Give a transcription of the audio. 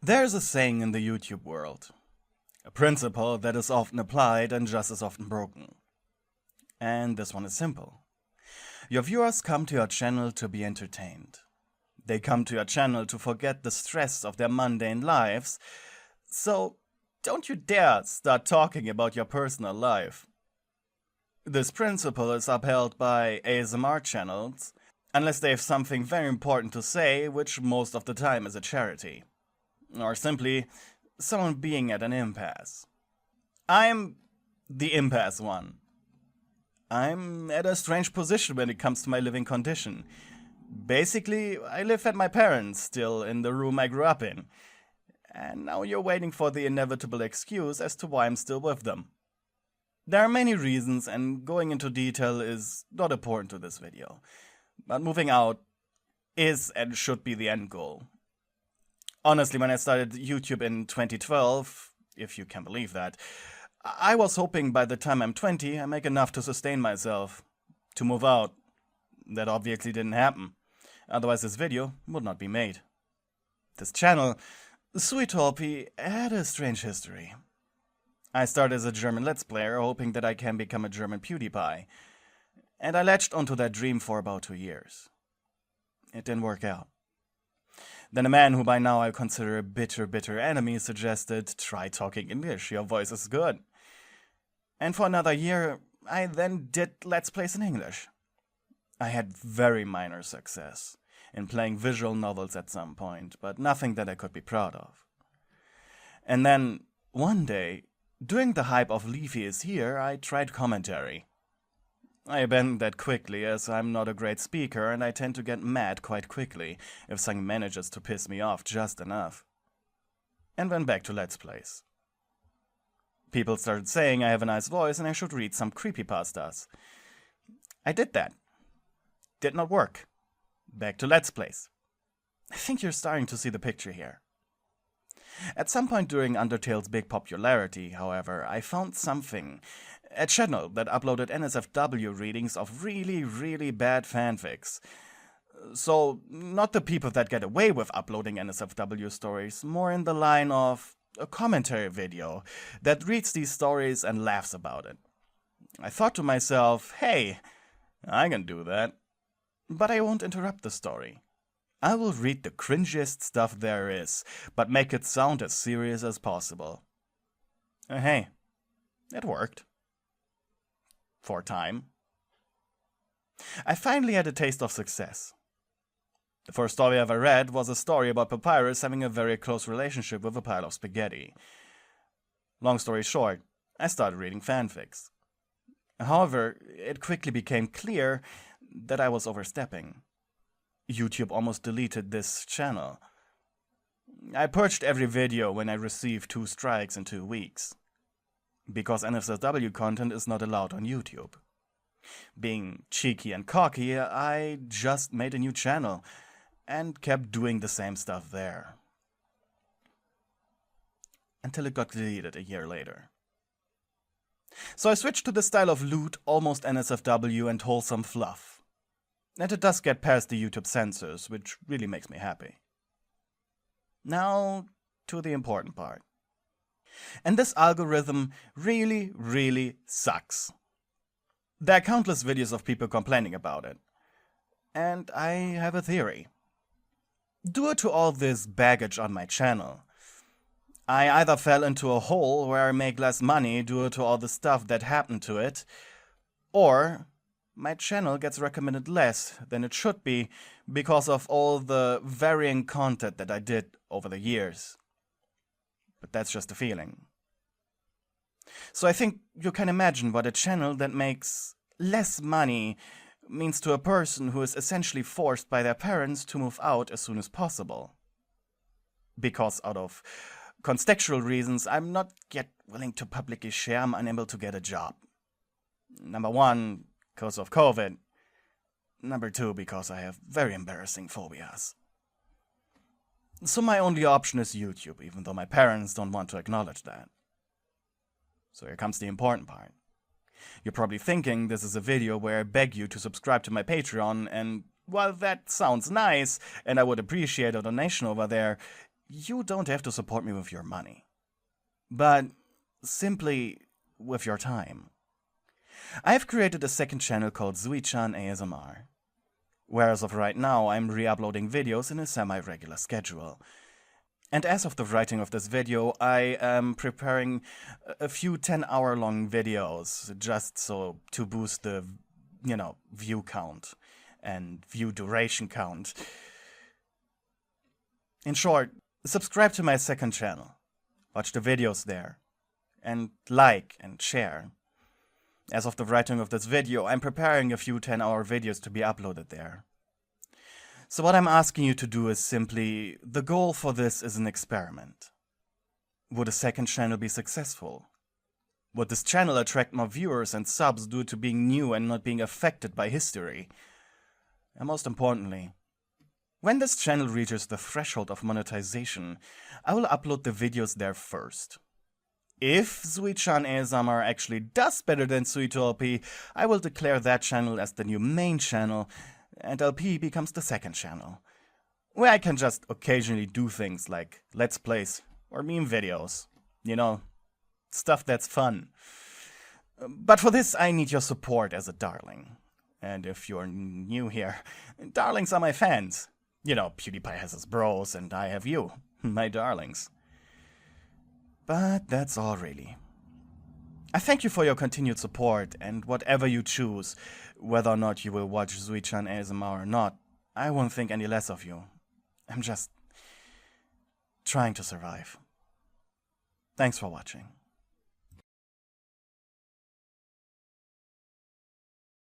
There's a saying in the YouTube world, a principle that is often applied and just as often broken. And this one is simple. Your viewers come to your channel to be entertained. They come to your channel to forget the stress of their mundane lives, so don't you dare start talking about your personal life. This principle is upheld by ASMR channels, unless they have something very important to say, which most of the time is a charity. Or simply, someone being at an impasse. I'm the impasse one. I'm at a strange position when it comes to my living condition. Basically, I live at my parents' still in the room I grew up in. And now you're waiting for the inevitable excuse as to why I'm still with them. There are many reasons, and going into detail is not important to this video. But moving out is and should be the end goal. Honestly, when I started YouTube in 2012, if you can believe that, I was hoping by the time I'm 20, I make enough to sustain myself, to move out. That obviously didn't happen. Otherwise this video would not be made. This channel, Pewdiepie, had a strange history. I started as a German Let's Player, hoping that I can become a German Pewdiepie. And I latched onto that dream for about 2 years. It didn't work out. Then a man who by now I consider a bitter enemy suggested, try talking English, your voice is good. And for another year, I then did Let's Plays in English. I had very minor success in playing visual novels at some point, but nothing that I could be proud of. And then, one day, during the hype of Leafy is Here, I tried commentary. I abandoned that quickly, as I'm not a great speaker and I tend to get mad quite quickly if something manages to piss me off just enough. And went back to Let's Plays. People started saying I have a nice voice and I should read some creepypastas. I did that. Did not work. Back to Let's Plays. I think you're starting to see the picture here. At some point during Undertale's big popularity, however, I found something. A channel that uploaded NSFW readings of really bad fanfics. So, not the people that get away with uploading NSFW stories, more in the line of a commentary video that reads these stories and laughs about it. I thought to myself, hey, I can do that. But I won't interrupt the story. I will read the cringiest stuff there is, but make it sound as serious as possible. Hey, it worked. For a time. I finally had a taste of success. The first story I ever read was a story about Papyrus having a very close relationship with a pile of spaghetti. Long story short, I started reading fanfics. However, it quickly became clear that I was overstepping. YouTube almost deleted this channel. I purged every video when I received 2 strikes in 2 weeks. Because NSFW content is not allowed on YouTube. Being cheeky and cocky, I just made a new channel and kept doing the same stuff there. Until it got deleted a year later. So I switched to the style of lewd, almost NSFW and wholesome fluff. And it does get past the YouTube censors, which really makes me happy. Now, to the important part. And this algorithm really sucks. There are countless videos of people complaining about it. And I have a theory. Due to all this baggage on my channel, I either fell into a hole where I make less money due to all the stuff that happened to it, or my channel gets recommended less than it should be because of all the varying content that I did over the years. But that's just a feeling. So I think you can imagine what a channel that makes less money means to a person who is essentially forced by their parents to move out as soon as possible. Because out of contextual reasons, I'm not yet willing to publicly share I'm unable to get a job. Number 1, because of COVID. Number 2, because I have very embarrassing phobias. So my only option is YouTube, even though my parents don't want to acknowledge that. So here comes the important part. You're probably thinking this is a video where I beg you to subscribe to my Patreon, and while that sounds nice, and I would appreciate a donation over there, you don't have to support me with your money, but simply with your time. I've created a second channel called Zui-chan ASMR, where as of right now I'm re-uploading videos in a semi-regular schedule. And as of the writing of this video, I am preparing a few 10-hour-long videos just so to boost the, view count and view duration count. In short, subscribe to my second channel, watch the videos there, and like and share. As of the writing of this video, I'm preparing a few 10-hour videos to be uploaded there. So what I'm asking you to do is simply, the goal for this is an experiment. Would a second channel be successful? Would this channel attract more viewers and subs due to being new and not being affected by history? And most importantly, when this channel reaches the threshold of monetization, I will upload the videos there first. If Zui-chan ASMR actually does better than Pewdiepie, I will declare that channel as the new main channel, and LP becomes the second channel, where I can just occasionally do things like Let's Plays or meme videos. Stuff that's fun. But for this, I need your support as a darling. And if you're new here, darlings are my fans. Pewdiepie has his bros, and I have you, my darlings. But that's all really. I thank you for your continued support, and whatever you choose, whether or not you will watch Zui-chan ASMR or not, I won't think any less of you. I'm just trying to survive. Thanks for watching.